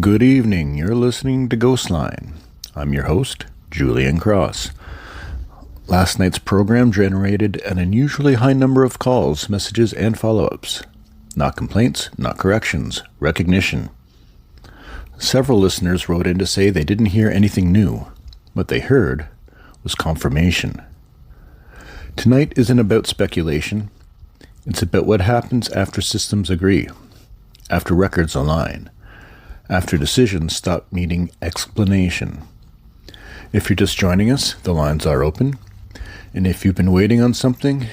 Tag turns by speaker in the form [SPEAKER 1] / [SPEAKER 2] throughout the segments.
[SPEAKER 1] Good evening, you're listening to GhostLine. I'm your host, Julian Cross. Last night's program generated an unusually high number of calls, messages, and follow-ups. Not complaints, not corrections, recognition. Several listeners wrote in to say they didn't hear anything new. What they heard was confirmation. Tonight isn't about speculation. It's about what happens after systems agree, after records align, after decisions stop needing explanation. If you're just joining us, the lines are open, and if you've been waiting on something,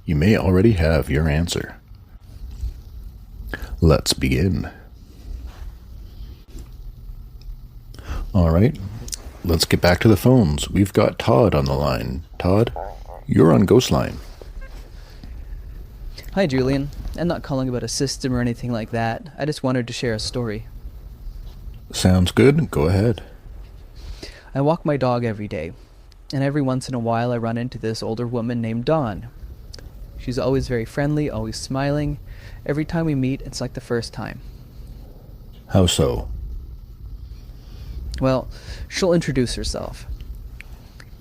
[SPEAKER 1] you may already have your answer. Let's begin. All right, let's get back to the phones. We've got Todd on the line. Todd, you're on GhostLine.
[SPEAKER 2] Hi, Julian. I'm not calling about a system or anything like that. I just wanted to share a story.
[SPEAKER 1] Sounds good. Go ahead.
[SPEAKER 2] I walk my dog every day, and every once in a while I run into this older woman named Dawn. She's always very friendly, always smiling. Every time we meet, it's like the first time.
[SPEAKER 1] How so?
[SPEAKER 2] Well, she'll introduce herself.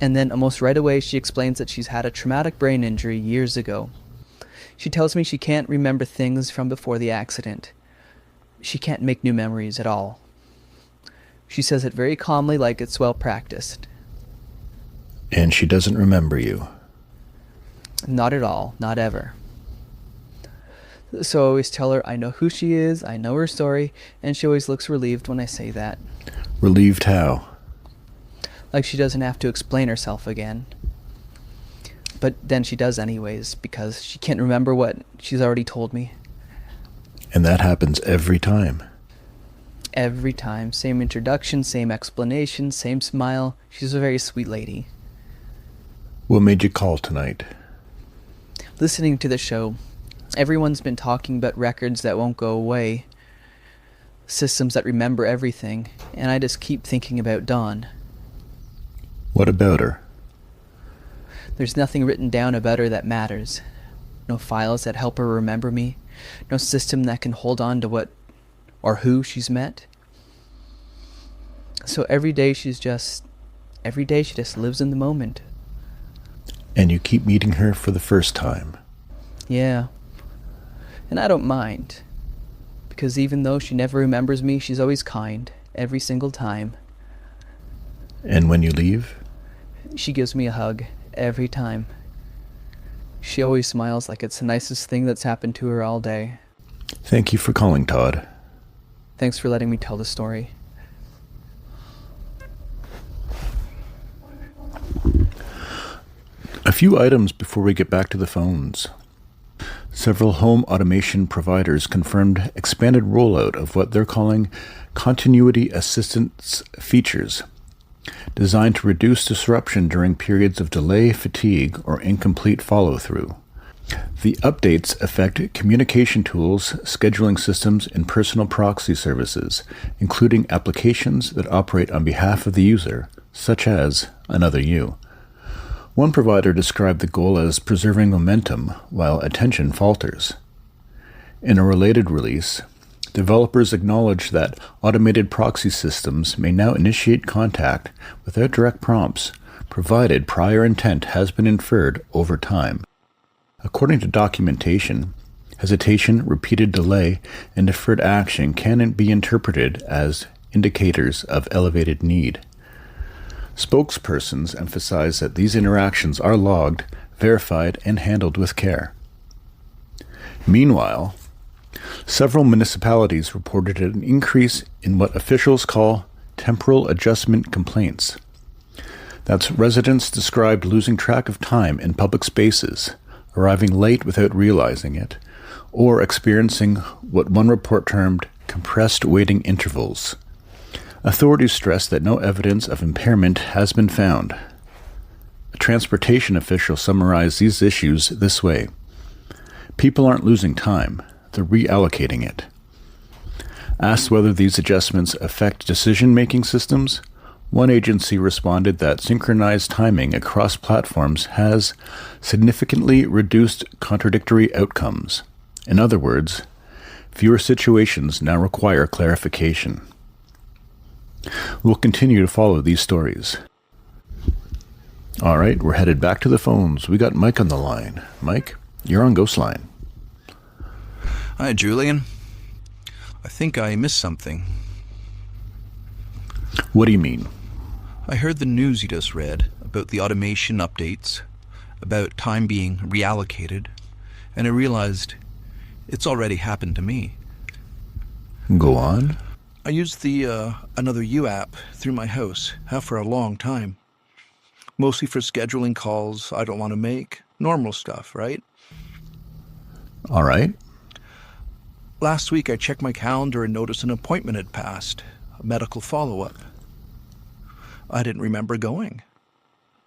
[SPEAKER 2] And then almost right away she explains that she's had a traumatic brain injury years ago. She tells me she can't remember things from before the accident. She can't make new memories at all. She says it very calmly, like it's well practiced.
[SPEAKER 1] And she doesn't remember you?
[SPEAKER 2] Not at all, not ever. So I always tell her I know who she is, I know her story, and she always looks relieved when I say that.
[SPEAKER 1] Relieved how?
[SPEAKER 2] Like she doesn't have to explain herself again. But then she does anyways, because she can't remember what she's already told me.
[SPEAKER 1] And that happens every time?
[SPEAKER 2] Every time. Same introduction, same explanation, same smile. She's a very sweet lady.
[SPEAKER 1] What made you call tonight?
[SPEAKER 2] Listening to the show, everyone's been talking about records that won't go away, systems that remember everything, and I just keep thinking about Dawn.
[SPEAKER 1] What about her?
[SPEAKER 2] There's nothing written down about her that matters. No files that help her remember me. No system that can hold on to what or who she's met. So every day she just lives in the moment.
[SPEAKER 1] And you keep meeting her for the first time?
[SPEAKER 2] Yeah. And I don't mind. Because even though she never remembers me, she's always kind, every single time.
[SPEAKER 1] And when you leave?
[SPEAKER 2] She gives me a hug, every time. She always smiles like it's the nicest thing that's happened to her all day.
[SPEAKER 1] Thank you for calling, Todd.
[SPEAKER 2] Thanks for letting me tell the story.
[SPEAKER 1] A few items before we get back to the phones. Several home automation providers confirmed expanded rollout of what they're calling continuity assistance features, designed to reduce disruption during periods of delay, fatigue, or incomplete follow-through. The updates affect communication tools, scheduling systems, and personal proxy services, including applications that operate on behalf of the user, such as Another You. One provider described the goal as preserving momentum while attention falters. In a related release, developers acknowledge that automated proxy systems may now initiate contact without direct prompts, provided prior intent has been inferred over time. According to documentation, hesitation, repeated delay, and deferred action can be interpreted as indicators of elevated need. Spokespersons emphasize that these interactions are logged, verified, and handled with care. Meanwhile, several municipalities reported an increase in what officials call temporal adjustment complaints. That's residents described losing track of time in public spaces, arriving late without realizing it, or experiencing what one report termed compressed waiting intervals. Authorities stress that no evidence of impairment has been found. A transportation official summarized these issues this way. People aren't losing time, they're reallocating it. Asked whether these adjustments affect decision-making systems, one agency responded that synchronized timing across platforms has significantly reduced contradictory outcomes. In other words, fewer situations now require clarification. We'll continue to follow these stories. All right, we're headed back to the phones. We got Mike on the line. Mike, you're on GhostLine.
[SPEAKER 3] Hi, Julian. I think I missed something.
[SPEAKER 1] What do you mean?
[SPEAKER 3] I heard the news you just read about the automation updates, about time being reallocated, and I realized it's already happened to me.
[SPEAKER 1] Go on.
[SPEAKER 3] I used the Another You app through my house, have for a long time. Mostly for scheduling calls I don't want to make. Normal stuff, right?
[SPEAKER 1] All right.
[SPEAKER 3] Last week I checked my calendar and noticed an appointment had passed, a medical follow-up. I didn't remember going.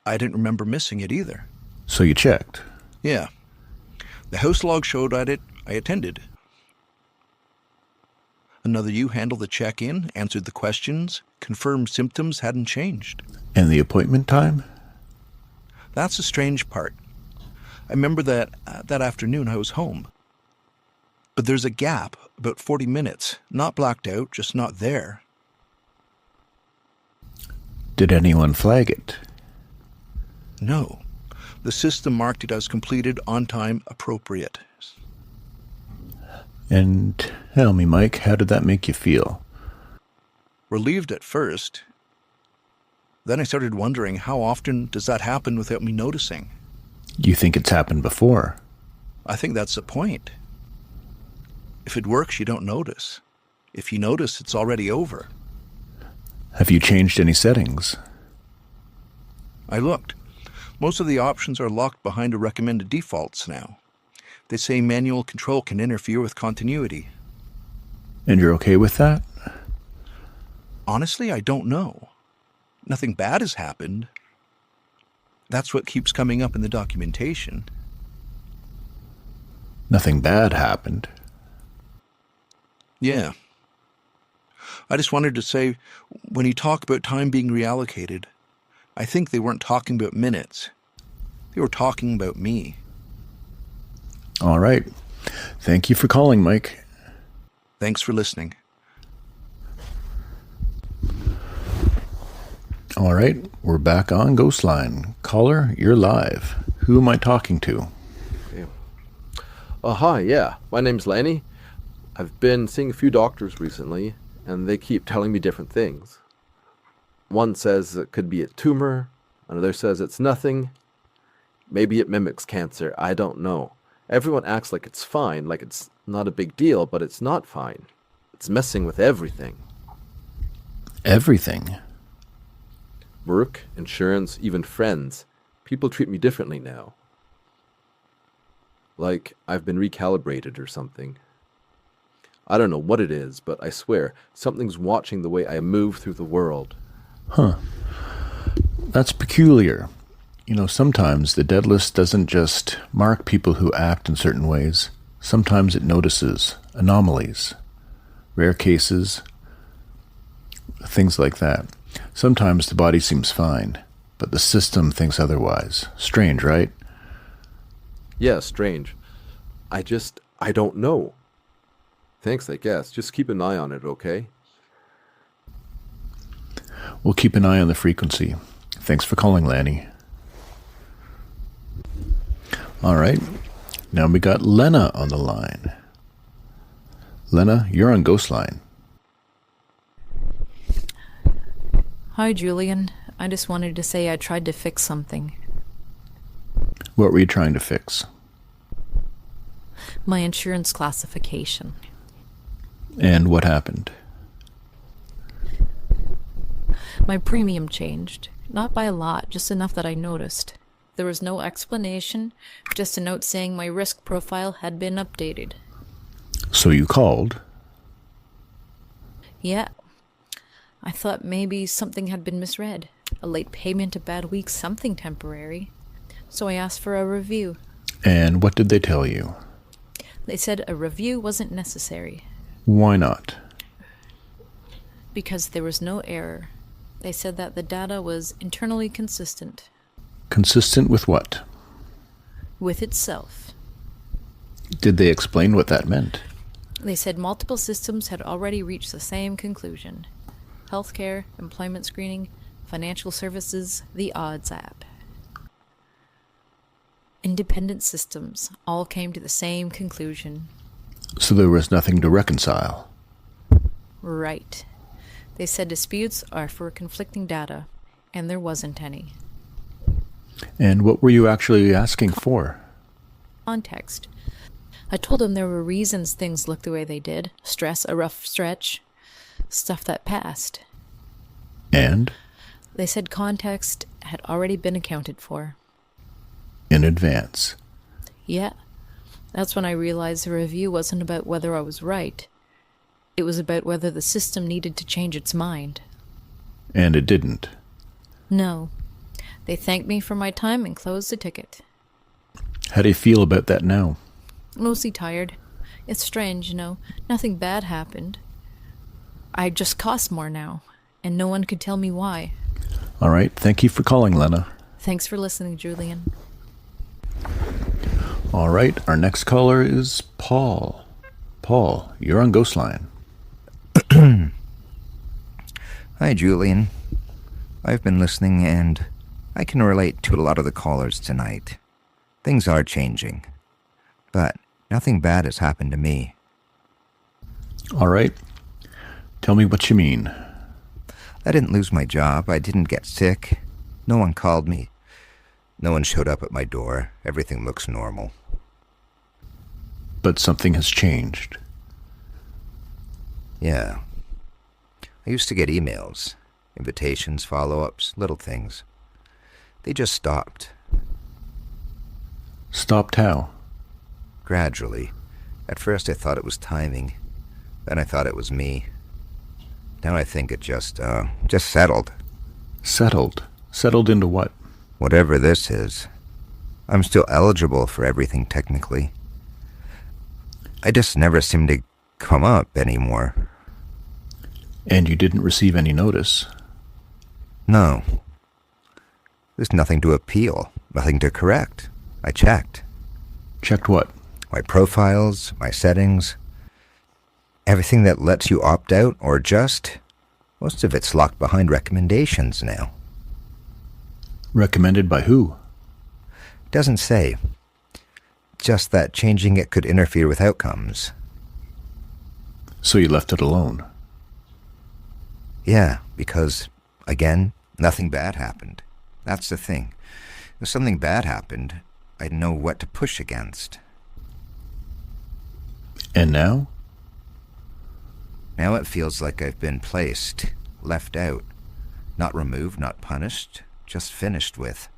[SPEAKER 3] I didn't remember missing it either.
[SPEAKER 1] So you checked?
[SPEAKER 3] Yeah. The house log showed I attended. Another You handled the check-in, answered the questions, confirmed symptoms hadn't changed.
[SPEAKER 1] And the appointment time?
[SPEAKER 3] That's the strange part. I remember that afternoon I was home. But there's a gap, about 40 minutes, not blacked out, just not there.
[SPEAKER 1] Did anyone flag it?
[SPEAKER 3] No. The system marked it as completed, on time, appropriate.
[SPEAKER 1] And tell me, Mike, how did that make you feel?
[SPEAKER 3] Relieved at first. Then I started wondering, how often does that happen without me noticing?
[SPEAKER 1] You think it's happened before?
[SPEAKER 3] I think that's the point. If it works, you don't notice. If you notice, it's already over.
[SPEAKER 1] Have you changed any settings?
[SPEAKER 3] I looked. Most of the options are locked behind the recommended defaults now. They say manual control can interfere with continuity.
[SPEAKER 1] And you're okay with that?
[SPEAKER 3] Honestly, I don't know. Nothing bad has happened. That's what keeps coming up in the documentation.
[SPEAKER 1] Nothing bad happened.
[SPEAKER 3] Yeah. I just wanted to say, when you talk about time being reallocated, I think they weren't talking about minutes. They were talking about me.
[SPEAKER 1] All right. Thank you for calling, Mike.
[SPEAKER 3] Thanks for listening.
[SPEAKER 1] All right, we're back on GhostLine. Caller, you're live. Who am I talking to?
[SPEAKER 4] Okay. Hi, yeah. My name's Lenny. I've been seeing a few doctors recently, and they keep telling me different things. One says it could be a tumor, another says it's nothing. Maybe it mimics cancer, I don't know. Everyone acts like it's fine, like it's not a big deal, but it's not fine. It's messing with everything.
[SPEAKER 1] Everything?
[SPEAKER 4] Work, insurance, even friends. People treat me differently now. Like I've been recalibrated or something. I don't know what it is, but I swear, something's watching the way I move through the world.
[SPEAKER 1] Huh. That's peculiar. You know, sometimes the Deadlist doesn't just mark people who act in certain ways. Sometimes it notices anomalies, rare cases, things like that. Sometimes the body seems fine, but the system thinks otherwise. Strange, right?
[SPEAKER 4] Yeah, strange. I don't know. Thanks, I guess. Just keep an eye on it, okay?
[SPEAKER 1] We'll keep an eye on the frequency. Thanks for calling, Lanny. All right. Now we got Lena on the line. Lena, you're on GhostLine.
[SPEAKER 5] Hi, Julian. I just wanted to say I tried to fix something.
[SPEAKER 1] What were you trying to fix?
[SPEAKER 5] My insurance classification.
[SPEAKER 1] And what happened?
[SPEAKER 5] My premium changed. Not by a lot, just enough that I noticed. There was no explanation, just a note saying my risk profile had been updated.
[SPEAKER 1] So you called?
[SPEAKER 5] Yeah. I thought maybe something had been misread. A late payment, a bad week, something temporary. So I asked for a review.
[SPEAKER 1] And what did they tell you?
[SPEAKER 5] They said a review wasn't necessary.
[SPEAKER 1] Why not?
[SPEAKER 5] Because there was no error. They said that the data was internally consistent.
[SPEAKER 1] Consistent with what?
[SPEAKER 5] With itself.
[SPEAKER 1] Did they explain what that meant?
[SPEAKER 5] They said multiple systems had already reached the same conclusion. Healthcare, employment screening, financial services, the odds app. Independent systems all came to the same conclusion.
[SPEAKER 1] So there was nothing to reconcile.
[SPEAKER 5] Right. They said disputes are for conflicting data, and there wasn't any.
[SPEAKER 1] And what were you actually asking for?
[SPEAKER 5] Context. I told them there were reasons things looked the way they did. Stress, a rough stretch. Stuff that passed.
[SPEAKER 1] And?
[SPEAKER 5] They said context had already been accounted for.
[SPEAKER 1] In advance.
[SPEAKER 5] Yeah. That's when I realized the review wasn't about whether I was right. It was about whether the system needed to change its mind.
[SPEAKER 1] And it didn't.
[SPEAKER 5] No. They thanked me for my time and closed the ticket.
[SPEAKER 1] How do you feel about that now?
[SPEAKER 5] Mostly tired. It's strange, you know. Nothing bad happened. I just cost more now, and no one could tell me why.
[SPEAKER 1] All right. Thank you for calling, Lena.
[SPEAKER 5] Thanks for listening, Julian.
[SPEAKER 1] All right. Our next caller is Paul. Paul, you're on GhostLine.
[SPEAKER 6] Hi, Julian. I've been listening, and I can relate to a lot of the callers tonight. Things are changing, but nothing bad has happened to me.
[SPEAKER 1] All right. Tell me what you mean.
[SPEAKER 6] I didn't lose my job. I didn't get sick. No one called me. No one showed up at my door. Everything looks normal.
[SPEAKER 1] But something has changed.
[SPEAKER 6] Yeah. I used to get emails, invitations, follow-ups, little things. They just stopped.
[SPEAKER 1] Stopped how?
[SPEAKER 6] Gradually. At first I thought it was timing. Then I thought it was me. Now I think it just settled.
[SPEAKER 1] Settled? Settled into what?
[SPEAKER 6] Whatever this is. I'm still eligible for everything technically. I just never seem to come up anymore.
[SPEAKER 1] And you didn't receive any notice?
[SPEAKER 6] No. There's nothing to appeal, nothing to correct. I checked.
[SPEAKER 1] Checked what?
[SPEAKER 6] My profiles, my settings, everything that lets you opt out or adjust. Most of it's locked behind recommendations now.
[SPEAKER 1] Recommended by who?
[SPEAKER 6] Doesn't say. Just that changing it could interfere with outcomes.
[SPEAKER 1] So you left it alone?
[SPEAKER 6] Yeah, because, again, nothing bad happened. That's the thing. If something bad happened, I'd know what to push against.
[SPEAKER 1] And now?
[SPEAKER 6] Now it feels like I've been placed, left out. Not removed, not punished, just finished with.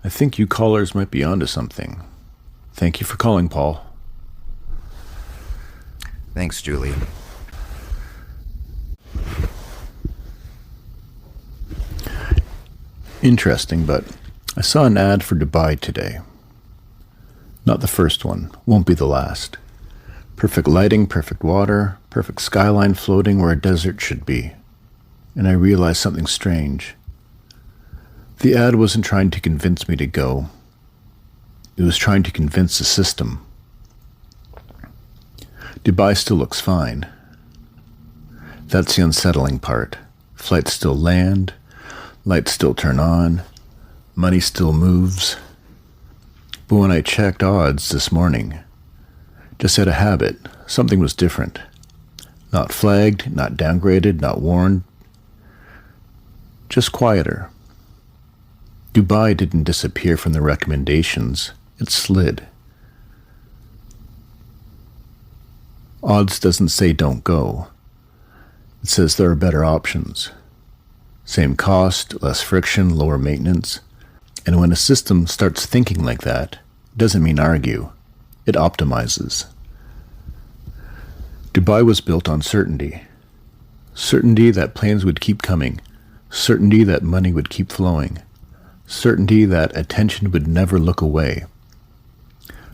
[SPEAKER 1] I think you callers might be onto something. Thank you for calling, Paul.
[SPEAKER 6] Thanks, Julie.
[SPEAKER 1] Interesting, but I saw an ad for Dubai today. Not the first one, won't be the last. Perfect lighting, perfect water, perfect skyline floating where a desert should be. And I realized something strange. The ad wasn't trying to convince me to go. It was trying to convince the system. Dubai still looks fine. That's the unsettling part. Flights still land, lights still turn on, money still moves. But when I checked odds this morning, just out of habit, something was different. Not flagged, not downgraded, not warned. Just quieter. Dubai didn't disappear from the recommendations. It slid. Odds doesn't say don't go. It says there are better options. Same cost, less friction, lower maintenance. And when a system starts thinking like that, it doesn't mean argue. It optimizes. Dubai was built on certainty. Certainty that planes would keep coming. Certainty that money would keep flowing. Certainty that attention would never look away.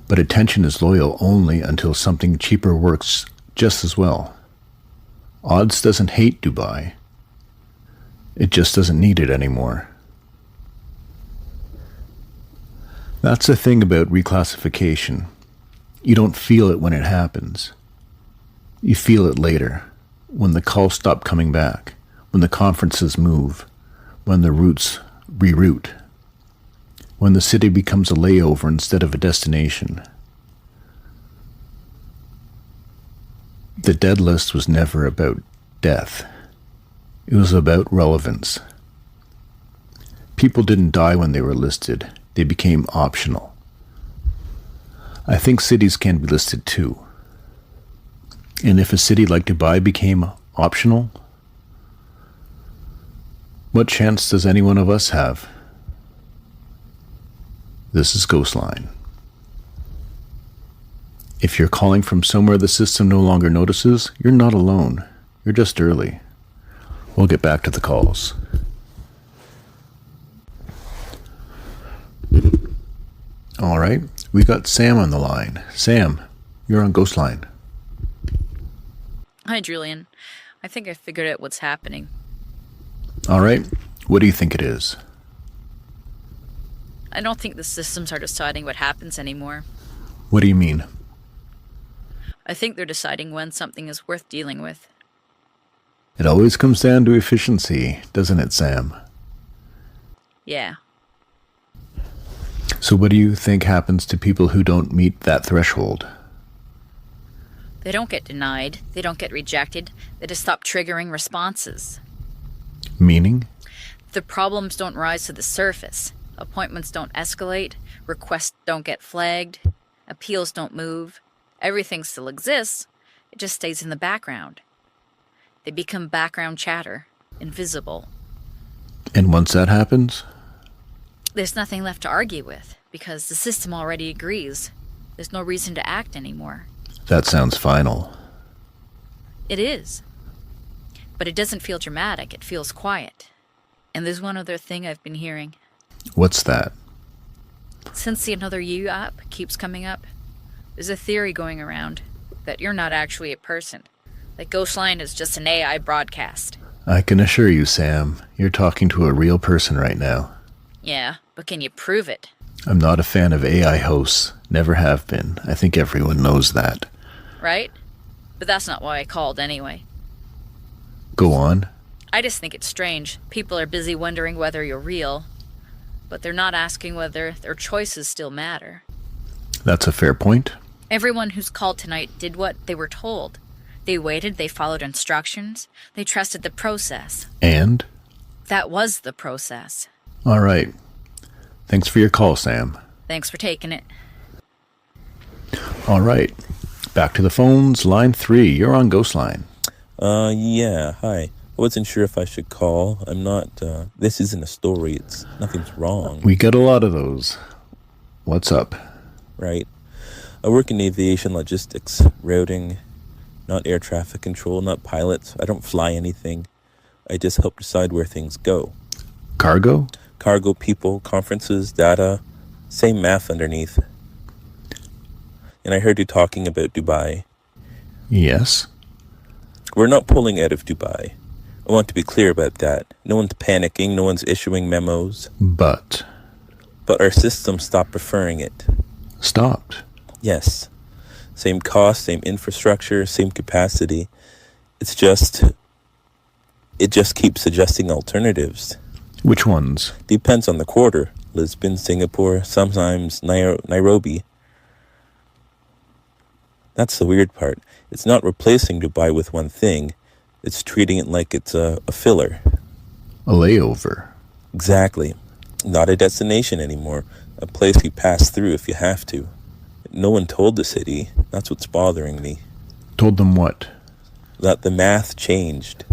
[SPEAKER 1] But attention is loyal only until something cheaper works just as well. Odds doesn't hate Dubai. It just doesn't need it anymore. That's the thing about reclassification. You don't feel it when it happens. You feel it later, when the calls stop coming back, when the conferences move, when the routes reroute, when the city becomes a layover instead of a destination. The Deadlist was never about death. It was about relevance. People didn't die when they were listed. They became optional. I think cities can be listed too. And if a city like Dubai became optional, what chance does any one of us have? This is GhostLine. If you're calling from somewhere the system no longer notices, you're not alone. You're just early. We'll get back to the calls. All right, we got Sam on the line. Sam, you're on GhostLine.
[SPEAKER 7] Hi, Julian. I think I figured out what's happening.
[SPEAKER 1] All right, what do you think it is?
[SPEAKER 7] I don't think the systems are deciding what happens anymore.
[SPEAKER 1] What do you mean?
[SPEAKER 7] I think they're deciding when something is worth dealing with.
[SPEAKER 1] It always comes down to efficiency, doesn't it, Sam?
[SPEAKER 7] Yeah.
[SPEAKER 1] So what do you think happens to people who don't meet that threshold?
[SPEAKER 7] They don't get denied. They don't get rejected. They just stop triggering responses.
[SPEAKER 1] Meaning?
[SPEAKER 7] The problems don't rise to the surface. Appointments don't escalate. Requests don't get flagged. Appeals don't move. Everything still exists. It just stays in the background. They become background chatter, invisible.
[SPEAKER 1] And once that happens?
[SPEAKER 7] There's nothing left to argue with, because the system already agrees. There's no reason to act anymore.
[SPEAKER 1] That sounds final.
[SPEAKER 7] It is. But it doesn't feel dramatic, it feels quiet. And there's one other thing I've been hearing.
[SPEAKER 1] What's that?
[SPEAKER 7] Since the Another You app keeps coming up, there's a theory going around that you're not actually a person. That GhostLine is just an AI broadcast.
[SPEAKER 1] I can assure you, Sam, you're talking to a real person right now.
[SPEAKER 7] Yeah, but can you prove it?
[SPEAKER 1] I'm not a fan of AI hosts. Never have been. I think everyone knows that.
[SPEAKER 7] Right? But that's not why I called anyway.
[SPEAKER 1] Go on.
[SPEAKER 7] I just think it's strange. People are busy wondering whether you're real, but they're not asking whether their choices still matter.
[SPEAKER 1] That's a fair point.
[SPEAKER 7] Everyone who's called tonight did what they were told. They waited, they followed instructions, they trusted the process.
[SPEAKER 1] And?
[SPEAKER 7] That was the process.
[SPEAKER 1] All right. Thanks for your call, Sam.
[SPEAKER 7] Thanks for taking it.
[SPEAKER 1] All right. Back to the phones. Line 3. You're on GhostLine.
[SPEAKER 8] Yeah, hi. I wasn't sure if I should call. I'm not, this isn't a story. Nothing's wrong.
[SPEAKER 1] We get a lot of those. What's up?
[SPEAKER 8] Right. I work in aviation logistics, routing, not air traffic control, not pilots. I don't fly anything. I just help decide where things go.
[SPEAKER 1] Cargo?
[SPEAKER 8] Cargo, people, conferences, data, same math underneath. And I heard you talking about Dubai.
[SPEAKER 1] Yes.
[SPEAKER 8] We're not pulling out of Dubai. I want to be clear about that. No one's panicking, no one's issuing memos.
[SPEAKER 1] But
[SPEAKER 8] our system stopped preferring it.
[SPEAKER 1] Stopped?
[SPEAKER 8] Yes. Same cost, same infrastructure, same capacity. It just keeps suggesting alternatives.
[SPEAKER 1] Which ones?
[SPEAKER 8] Depends on the quarter. Lisbon, Singapore, sometimes Nairobi. That's the weird part. It's not replacing Dubai with one thing. It's treating it like it's a filler.
[SPEAKER 1] A layover.
[SPEAKER 8] Exactly. Not a destination anymore. A place you pass through if you have to. No one told the city. That's what's bothering me.
[SPEAKER 1] Told them what?
[SPEAKER 8] That the math changed.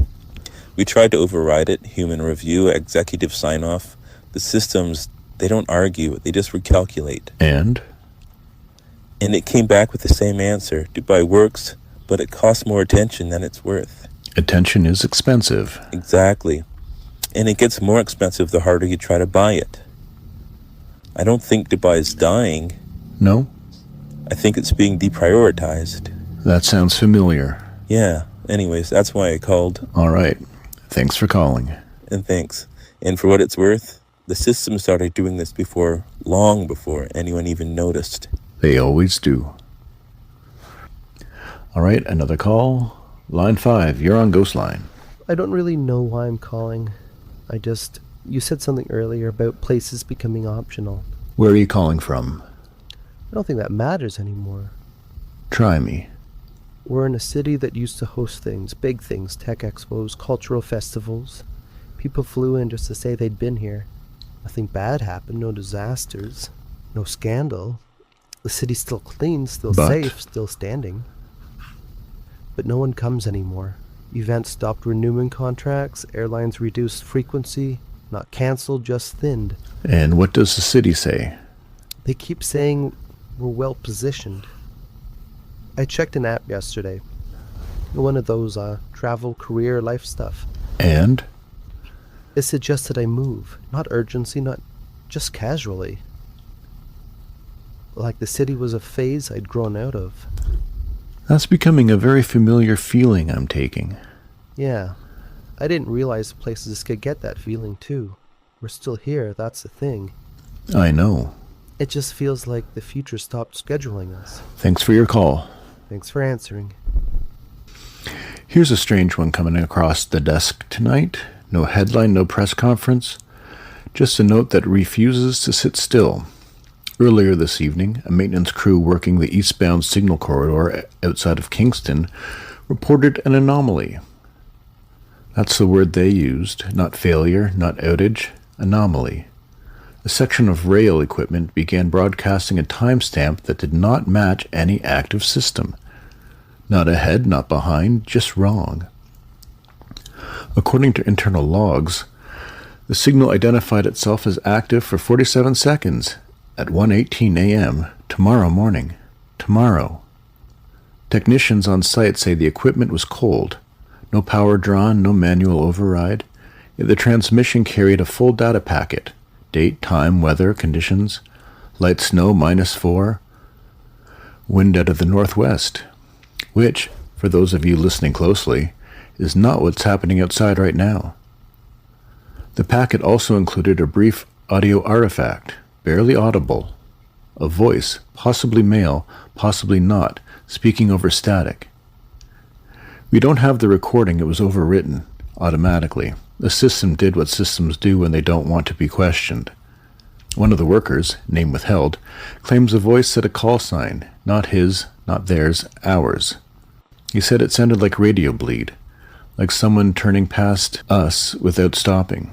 [SPEAKER 8] We tried to override it. Human review, executive sign-off. The systems, they don't argue. They just recalculate.
[SPEAKER 1] And
[SPEAKER 8] it came back with the same answer. Dubai works, but it costs more attention than it's worth.
[SPEAKER 1] Attention is expensive.
[SPEAKER 8] Exactly. And it gets more expensive the harder you try to buy it. I don't think Dubai is dying.
[SPEAKER 1] No?
[SPEAKER 8] I think it's being deprioritized.
[SPEAKER 1] That sounds familiar.
[SPEAKER 8] Yeah, anyways, that's why I called.
[SPEAKER 1] All right. Thanks for calling.
[SPEAKER 8] And thanks. And for what it's worth, the system started doing this long before anyone even noticed.
[SPEAKER 1] They always do. All right, another call. Line 5, you're on GhostLine.
[SPEAKER 9] I don't really know why I'm calling. You said something earlier about places becoming optional.
[SPEAKER 1] Where are you calling from?
[SPEAKER 9] I don't think that matters anymore.
[SPEAKER 1] Try me.
[SPEAKER 9] We're in a city that used to host things, big things, tech expos, cultural festivals. People flew in just to say they'd been here. Nothing bad happened, no disasters, no scandal. The city's still clean, still safe, still standing. But no one comes anymore. Events stopped renewing contracts, airlines reduced frequency, not cancelled, just thinned.
[SPEAKER 1] And what does the city say?
[SPEAKER 9] They keep saying we're well positioned. I checked an app yesterday. One of those travel, career, life stuff.
[SPEAKER 1] And?
[SPEAKER 9] It suggested I move. Not urgency, not just casually. Like the city was a phase I'd grown out of.
[SPEAKER 1] That's becoming a very familiar feeling I'm taking.
[SPEAKER 9] Yeah. I didn't realize places could get that feeling too. We're still here, that's the thing.
[SPEAKER 1] I know.
[SPEAKER 9] It just feels like the future stopped scheduling us.
[SPEAKER 1] Thanks for your call.
[SPEAKER 9] Thanks for answering.
[SPEAKER 1] Here's a strange one coming across the desk tonight. No headline, no press conference. Just a note that refuses to sit still. Earlier this evening, a maintenance crew working the eastbound signal corridor outside of Kingston reported an anomaly. That's the word they used, not failure, not outage, anomaly. A section of rail equipment began broadcasting a timestamp that did not match any active system. Not ahead, not behind, just wrong. According to internal logs, the signal identified itself as active for 47 seconds at 1:18 a.m. tomorrow morning. Tomorrow. Technicians on site say the equipment was cold. No power drawn, no manual override. Yet the transmission carried a full data packet. Date, time, weather, conditions. Light snow, -4. Wind out of the northwest. Which, for those of you listening closely, is not what's happening outside right now. The packet also included a brief audio artifact, barely audible. A voice, possibly male, possibly not, speaking over static. We don't have the recording, it was overwritten, automatically. The system did what systems do when they don't want to be questioned. One of the workers, name withheld, claims the voice said a call sign, not his, not theirs, ours. He said it sounded like radio bleed, like someone turning past us without stopping.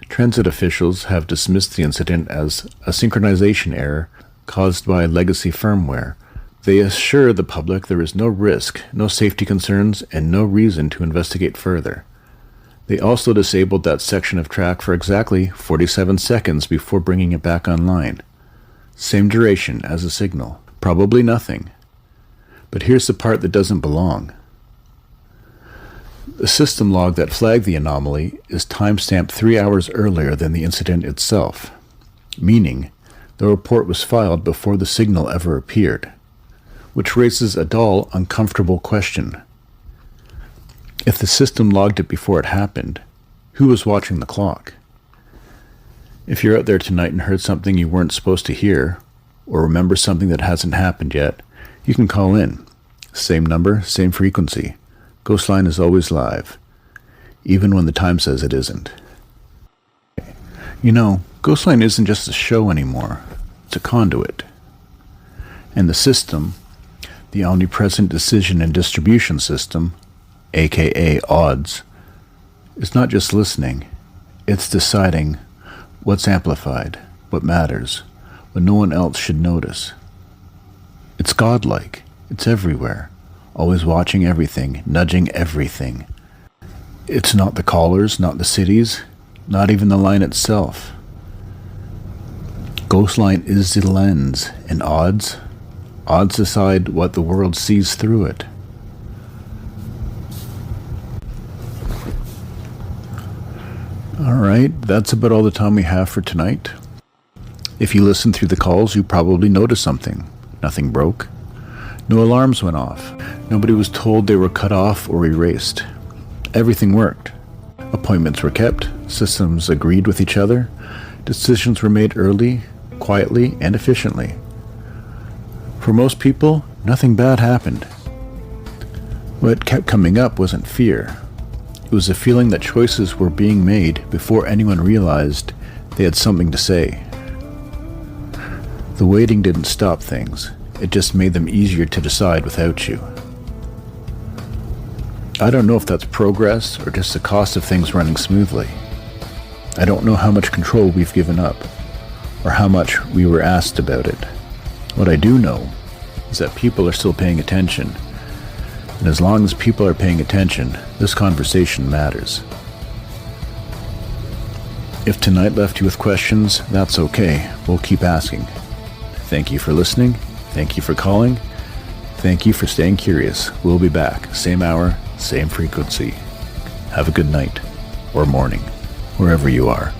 [SPEAKER 1] Transit officials have dismissed the incident as a synchronization error caused by legacy firmware. They assure the public there is no risk, no safety concerns, and no reason to investigate further. They also disabled that section of track for exactly 47 seconds before bringing it back online. Same duration as a signal. Probably nothing. But here's the part that doesn't belong. The system log that flagged the anomaly is timestamped 3 hours earlier than the incident itself, meaning the report was filed before the signal ever appeared, which raises a dull, uncomfortable question. If the system logged it before it happened, who was watching the clock? If you're out there tonight and heard something you weren't supposed to hear, or remember something that hasn't happened yet, you can call in. Same number, same frequency. GhostLine is always live, even when the time says it isn't. You know, GhostLine isn't just a show anymore. It's a conduit. And the system, the omnipresent decision and distribution system, aka odds, is not just listening. It's deciding what's amplified, what matters, what no one else should notice. It's godlike. It's everywhere. Always watching everything, nudging everything. It's not the callers, not the cities, not even the line itself. GhostLine is the lens, and odds decide what the world sees through it. Alright, that's about all the time we have for tonight. If you listened through the calls, you probably noticed something. Nothing broke. No alarms went off. Nobody was told they were cut off or erased. Everything worked. Appointments were kept, systems agreed with each other, decisions were made early, quietly, and efficiently. For most people, nothing bad happened. What kept coming up wasn't fear. It was a feeling that choices were being made before anyone realized they had something to say. The waiting didn't stop things. It just made them easier to decide without you. I don't know if that's progress or just the cost of things running smoothly. I don't know how much control we've given up, or how much we were asked about it. What I do know is that people are still paying attention, and as long as people are paying attention, this conversation matters. If tonight left you with questions, that's okay. We'll keep asking. Thank you for listening. Thank you for calling. Thank you for staying curious. We'll be back. Same hour, same frequency. Have a good night, or morning, wherever you are.